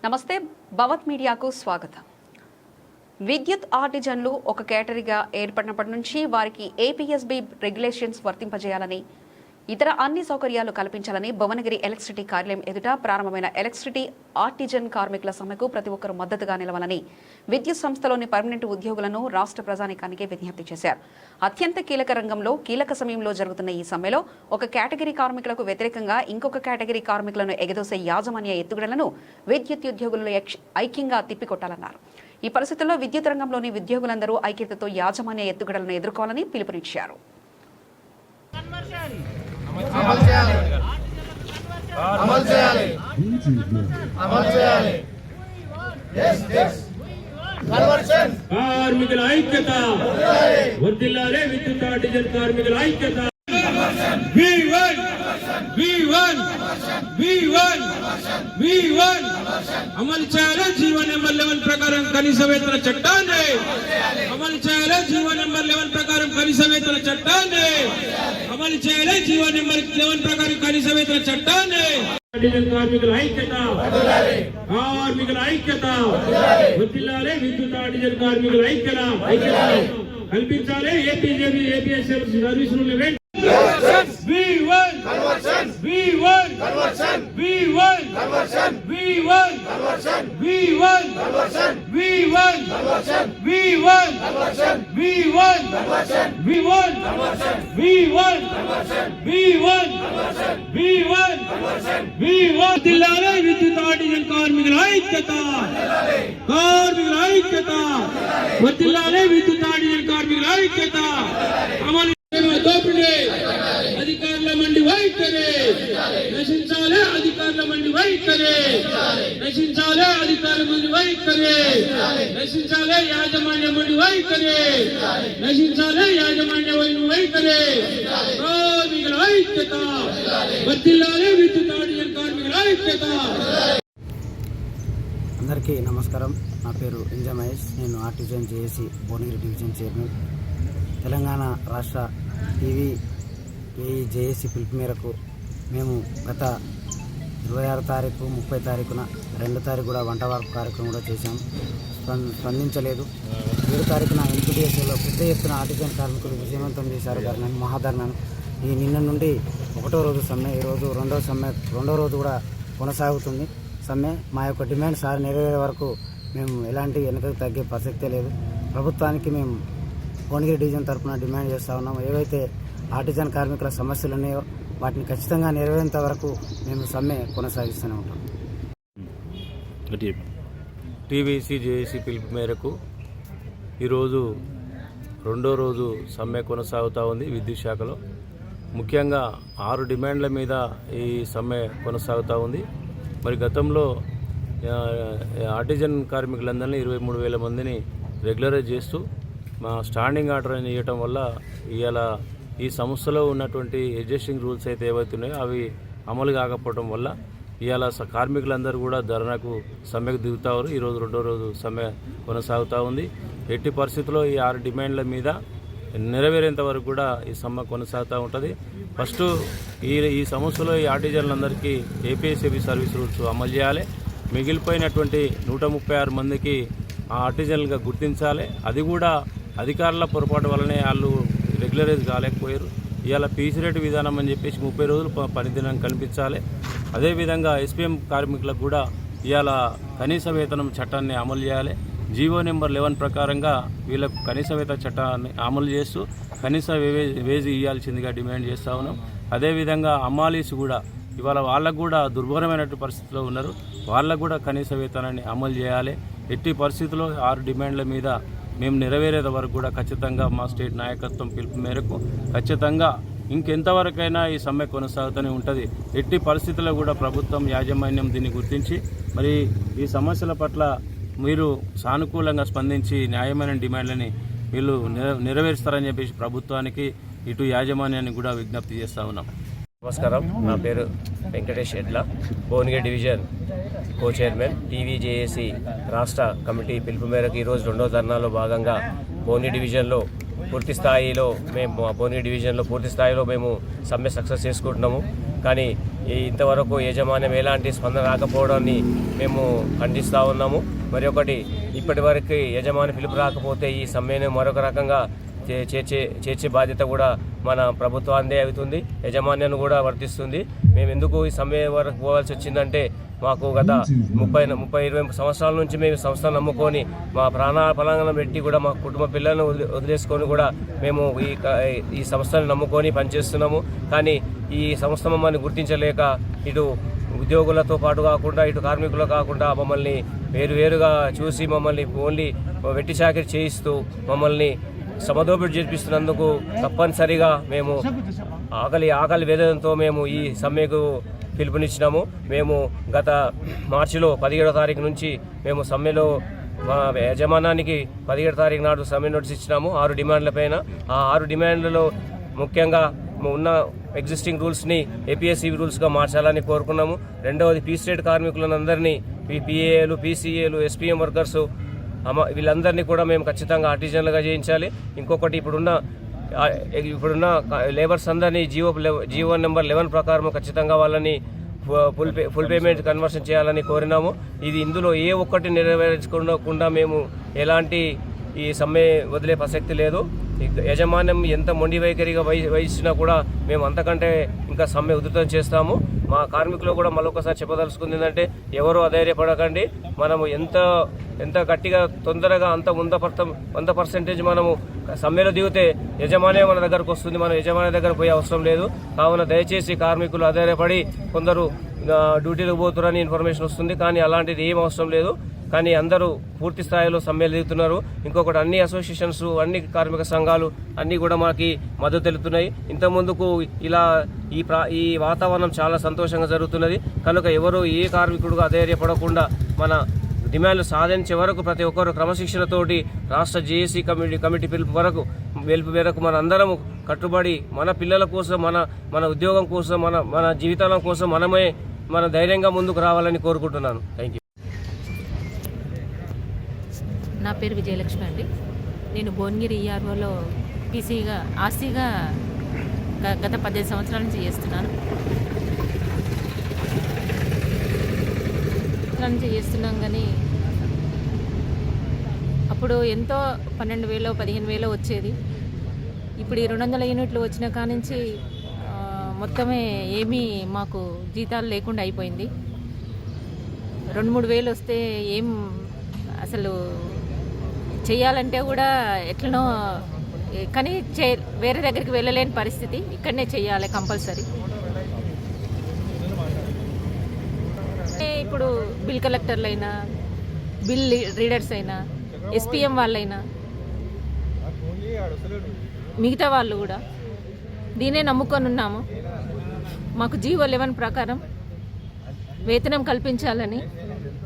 నమస్తే, భవత్ మీడియాకు స్వాగతం. విద్యుత్ ఆర్టిజన్లు ఒక కేటగిరీగా ఏర్పడినప్పటి నుంచి వారికి ఏపీఎస్బీ రెగ్యులేషన్స్ వర్తింపజేయాలని, ఇతర అన్ని సౌకర్యాలు కల్పించాలని భువనగిరి ఎలక్ట్రిసిటీ కార్యాలయం ఎదుట ప్రారంభమైన ఎలక్ట్రిసిటీ ఆర్టిజన్ కార్మికుల సమ్మెకు ప్రతి ఒక్కరూ మద్దతుగా నిలవాలని విద్యుత్ సంస్థలోని పర్మనెంట్ ఉద్యోగులను రాష్ట్ర ప్రజానీకానికి విజ్ఞప్తి చేశారు. అత్యంత కీలక రంగంలో కీలక సమయంలో జరుగుతున్న ఈ సమ్మెలో ఒక కేటగిరీ కార్మికులకు వ్యతిరేకంగా ఇంకొక కేటగిరీ కార్మికులను ఎగదోసే యాజమాన్య ఎత్తుగడలను విద్యుత్ ఉద్యోగులు ఐక్యంగా తిప్పికొట్టాలన్నారు. ఈ పరిస్థితుల్లో విద్యుత్ రంగంలోని ఉద్యోగులందరూ ఐక్యతతో యాజమాన్య ఎత్తుగడలను ఎదుర్కోవాలని పిలుపునిచ్చారు. కార్మికుల ఐక్యత వర్ధిల్లాలే, విద్యుత్ ఆర్టిజన్ కార్మికుల ఐక్యత. అమలు చేయాలి జీవో నెంబర్ 11 ప్రకారం కనీస వేతన చట్టాన్ని. అమలు చేయాలి జీవో నెంబర్ 11 ప్రకారం కనీస వేతన చట్టాన్ని. అమలు చేయాలి జీవో నెంబర్ 11 ప్రకారం కనీస వేతన చట్టాన్ని. కార్మికుల ఐక్యత, కార్మికుల ఐక్యత వర్ధిల్లాలే, విద్యుత్ ఆర్టిజన్ కార్మికుల ఐక్యత కల్పించాలి. ఏపీఎస్ సర్వీస్ రూల్ విద్యుత్ ఆర్టిజన్ కార్మికుల ఐక్యత, కార్మికుల ఐక్యత వర్ధిల్లాలే, విద్యుత్ ఆర్టిజన్ కార్మికుల ఐక్యత. అమలు దోపిడీ అధికారుల మండి వైఖరి నశించాలి, అధికారుల మండి వైఖరి నశించాలి, అధికారుల మండి వైఖరి నశించాలి, యాజమాన్య మండి వైఖరి నశించాలి, యాజమాన్య వైఖరి. కార్మికుల ఐక్యత వర్ధిల్లాలే, విద్యుత్ ఆర్టిజన్ కార్మికుల ఐక్యత. అందరికీ నమస్కారం. నా పేరు ఇంజ మహేష్. నేను artisan JAC Bhuvanagiri division chairman. Telangana రాష్ట్ర టీవీ జేఏసీ పిలుపు మేరకు మేము గత 26 తారీఖు 30 తారీఖున 2 తారీఖు కూడా వంట వార్పు కార్యక్రమం కూడా చేశాము. స్పందించలేదు. 7 తారీఖున ఎన్పీటీఎస్లో పెద్ద ఎత్తున ఆర్టిజన్ కార్మికులు విజయవంతం చేశారు ధర్నాన్ని, మహాధర్నాను. ఈ నిన్న నుండి 1వ రోజు సమ్మె, ఈరోజు 2వ రోజు కూడా కొనసాగుతుంది సమ్మె. మా యొక్క డిమాండ్ సార్ నెరవేరే వరకు మేము ఎలాంటి వెనకకు తగ్గే ప్రసక్తే లేదు. ప్రభుత్వానికి మేము భువనగిరి డివిజన్ తరఫున డిమాండ్ చేస్తూ ఉన్నాము. ఏవైతే ఆర్టిజన్ కార్మికుల సమస్యలు ఉన్నాయో వాటిని ఖచ్చితంగా నెరవేరేంత వరకు మేము సమ్మె కొనసాగిస్తూనే ఉంటాం. టీవీసీ జేఏసీ పిలుపు మేరకు ఈరోజు 2వ రోజు సమ్మె కొనసాగుతూ ఉంది విద్యుత్ శాఖలో. ముఖ్యంగా 6 డిమాండ్ల మీద ఈ సమ్మె కొనసాగుతూ ఉంది. మరి గతంలో ఆర్టిజన్ కార్మికులందరినీ 23,000 మందిని రెగ్యులరైజ్ చేస్తూ మా స్టాండింగ్ ఆర్డర్ అని ఇవ్వటం వల్ల ఇవాళ ఈ సంస్థలో ఉన్నటువంటి అడ్జస్టింగ్ రూల్స్ అయితే ఏవైతున్నాయో అవి అమలు కాకపోవడం వల్ల ఇవాళ కార్మికులందరూ కూడా ధర్నాకు సమ్మెకు దిగుతారు. ఈరోజు 2వ రోజు సమ్మె కొనసాగుతూ ఉంది. ఎట్టి పరిస్థితుల్లో ఈ 6 డిమాండ్ల మీద నెరవేరేంత వరకు కూడా ఈ సమ్మె కొనసాగుతూ ఉంటుంది. ఫస్ట్ ఈ సంస్థలో ఈ ఆర్టిజన్లందరికీ ఏపీఎస్బీ సర్వీస్ రూల్స్ అమలు చేయాలి. మిగిలిపోయినటువంటి 136 మందికి ఆర్టిజన్లుగా గుర్తించాలి. అది కూడా అధికారుల పొరపాటు వల్లనే వాళ్ళు రెగ్యులరైజ్ కాలేకపోయారు. ఇవాళ పీసీ రేటు విధానం అని చెప్పేసి 30 రోజులు పనిదినం కల్పించాలి. అదేవిధంగా ఎస్పీఎం కార్మికులకు కూడా ఇవాళ కనీస వేతనం చట్టాన్ని అమలు చేయాలి. జీవో నెంబర్ 11 ప్రకారంగా వీళ్ళకు కనీస వేతన చట్టాన్ని అమలు చేస్తూ కనీస వేజ్ ఇవ్వాల్సిందిగా డిమాండ్ చేస్తూ ఉన్నాం. అదేవిధంగా అమ్మాలీస్ కూడా ఇవాళ వాళ్ళకు కూడా దుర్భరమైనటువంటి పరిస్థితిలో ఉన్నారు. వాళ్ళకు కూడా కనీస వేతనాన్ని అమలు చేయాలి. ఎట్టి పరిస్థితుల్లో 6 డిమాండ్ల మీద మేము నెరవేరేంత వరకు కూడా ఖచ్చితంగా మా స్టేట్ నాయకత్వం పిలుపు మేరకు ఖచ్చితంగా ఇంకెంతవరకైనా ఈ సమ్మె కొనసాగుతూనే ఉంటుంది. ఎట్టి పరిస్థితుల్లో కూడా ప్రభుత్వం యాజమాన్యం దీన్ని గుర్తించి మరి ఈ సమస్యల పట్ల మీరు సానుకూలంగా స్పందించి న్యాయమైన డిమాండ్లని వీళ్ళు నెరవేరుస్తారని చెప్పేసి ప్రభుత్వానికి ఇటు యాజమాన్యాన్ని కూడా విజ్ఞప్తి చేస్తూ ఉన్నాం. నమస్కారం. నా పేరు వెంకటేష్ ఎడ్ల, భువనగిరి డివిజన్ కో చైర్మన్. టీవీ జేఏసీ రాష్ట్ర కమిటీ పిలుపు మేరకు ఈరోజు 2వ ధర్నాలో భాగంగా భువనగిరి డివిజన్లో పూర్తి స్థాయిలో మేము మా భువనగిరి డివిజన్లో పూర్తి స్థాయిలో మేము సమ్మె సక్సెస్ చేసుకుంటున్నాము. కానీ ఇంతవరకు యాజమాన్యం ఎలాంటి స్పందన రాకపోవడాన్ని మేము ఖండిస్తూ ఉన్నాము. మరి ఒకటి, ఇప్పటి వరకు యజమాని పిలుపు రాకపోతే ఈ సమ్మెను మరొక రకంగా చేర్చే బాధ్యత కూడా మన ప్రభుత్వాందే అవుతుంది, యజమాన్యాన్ని కూడా వర్తిస్తుంది. మేము ఎందుకు ఈ సమ్మె వరకు పోవాల్సి వచ్చిందంటే, మాకు గత 20 సంవత్సరాల నుంచి మేము సంస్థను నమ్ముకొని మా ప్రాణాలను పెట్టి కూడా మా కుటుంబ పిల్లలను వదిలేసుకొని కూడా మేము ఈ సంస్థను నమ్ముకొని పనిచేస్తున్నాము. కానీ ఈ సంస్థ మమ్మల్ని గుర్తించలేక ఇటు ఉద్యోగులతో పాటు కాకుండా ఇటు కార్మికులు కాకుండా మమ్మల్ని వేరువేరుగా చూసి మమ్మల్ని ఓన్లీ వెట్టి చాకిరీ చేయిస్తూ మమ్మల్ని సమదోపిడి చేపిస్తున్నందుకు తప్పనిసరిగా మేము ఆకలి వేదనతో మేము ఈ సమ్మెకు పిలుపునిచ్చినాము. మేము గత మార్చిలో 17వ తారీఖు నుంచి మేము సమ్మెలో మా యజమానానికి 17వ తారీఖు నాడు సమ్మె నోటీస్ ఇచ్చినాము 6 డిమాండ్ల పైన. ఆ 6 డిమాండ్లలో ముఖ్యంగా ఉన్న ఎగ్జిస్టింగ్ రూల్స్ని ఏపీఎస్సీ రూల్స్గా మార్చాలని కోరుకున్నాము. రెండవది పీస్ రేట్ కార్మికులను అందరినీ పిఏఏలు, పీసీఏలు, ఎస్పీఎం వర్కర్సు వీళ్ళందరినీ కూడా మేము ఖచ్చితంగా ఆర్టిజన్లుగా చేయించాలి. ఇంకొకటి, ఇప్పుడున్న లేబర్స్ అందరినీ జీవో నెంబర్ 11 ప్రకారం ఖచ్చితంగా వాళ్ళని ఫుల్ పేమెంట్ కన్వర్షన్ చేయాలని కోరినాము. ఇందులో ఏ ఒక్కటి నెరవేర్చకుండా మేము ఎలాంటి ఈ సమ్మె వదిలే ప్రసక్తి లేదు. యజమాన్యం ఎంత మొండి వైఖరిగా వహించినా కూడా మేము అంతకంటే ఇంకా సమ్మె ఉధృతం చేస్తాము. మా కార్మికులు కూడా మరొకసారి చెప్పదలుచుకుంది ఏంటంటే, ఎవరు అధైర్యపడకండి. మనము ఎంత గట్టిగా తొందరగా అంత 100% మనము సమ్మెలో దిగితే యజమానే మన దగ్గరకు వస్తుంది, మనం యజమాని దగ్గర పోయే అవసరం లేదు. కావున దయచేసి కార్మికులు అధైర్యపడి కొందరు డ్యూటీలకు పోతున్నారని ఇన్ఫర్మేషన్ వస్తుంది, కానీ అలాంటిది ఏం అవసరం లేదు. కానీ అందరూ పూర్తి స్థాయిలో సమ్మెలు దిగుతున్నారు. ఇంకొకటి, అన్ని అసోసియేషన్స్, అన్ని కార్మిక సంఘాలు అన్నీ కూడా మనకి మద్దతు తెలుపుతున్నాయి. ఇంతకుముందుకు ఇలా ఈ వాతావరణం చాలా సంతోషంగా జరుగుతున్నది. కనుక ఎవరు ఏ కార్మికుడుగా అధైర్యపడకుండా మన డిమాండ్లు సాధించే వరకు ప్రతి ఒక్కరు క్రమశిక్షణతోటి రాష్ట్ర జేఏసీ కమిటీ పిలుపు మేరకు మన అందరము కట్టుబడి మన పిల్లల కోసం, మన ఉద్యోగం కోసం, మన జీవితాల కోసం మన ధైర్యంగా ముందుకు రావాలని కోరుకుంటున్నాను. Thank you. నా పేరు విజయలక్ష్మి అండి. నేను భువనగిరి ఈఆర్ఓలో ఆర్సీగా గత 15 సంవత్సరాల నుంచి చేస్తున్నాం. కానీ అప్పుడు ఎంతో 12,000 15,000 వచ్చేది. ఇప్పుడు ఈ 200 యూనిట్లు వచ్చిన కానుంచి మొత్తమే ఏమీ మాకు జీతాలు లేకుండా అయిపోయింది. 2-3 వేలు వస్తే ఏం అసలు చేయాలంటే కూడా ఎట్లనో, కానీ వేరే దగ్గరికి వెళ్ళలేని పరిస్థితి. ఇక్కడనే చేయాలి కంపల్సరీ. ఇప్పుడు బిల్ కలెక్టర్లు అయినా, బిల్ రీడర్స్ అయినా, ఎస్పీఎం వాళ్ళైనా, మిగతా వాళ్ళు కూడా దీనే నమ్ముకొని ఉన్నాము. మాకు జీవో 11 ప్రకారం వేతనం కల్పించాలని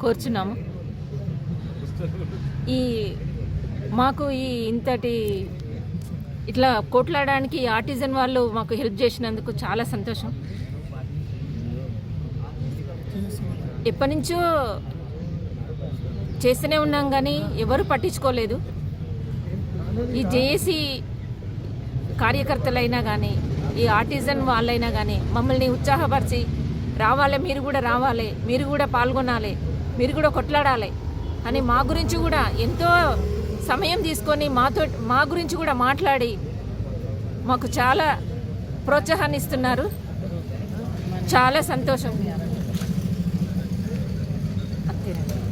కోరుచున్నాము. మాకు ఇంతటి ఇట్లా కొట్లాడడానికి ఆర్టిజన్ వాళ్ళు మాకు హెల్ప్ చేసినందుకు చాలా సంతోషం. ఎప్పటి నుంచో చేస్తూనే ఉన్నాం కానీ ఎవరు పట్టించుకోలేదు. ఈ జేఏసీ కార్యకర్తలైనా కానీ, ఈ ఆర్టిజన్ వాళ్ళైనా కానీ మమ్మల్ని ఉత్సాహపరిచి రావాలి, మీరు కూడా రావాలి, మీరు కూడా పాల్గొనాలి, మీరు కూడా కొట్లాడాలి అని మా గురించి కూడా ఎంతో సమయం తీసుకొని మా గురించి కూడా మాట్లాడి మాకు చాలా ప్రోత్సాహాన్ని ఇస్తున్నారు. చాలా సంతోషం.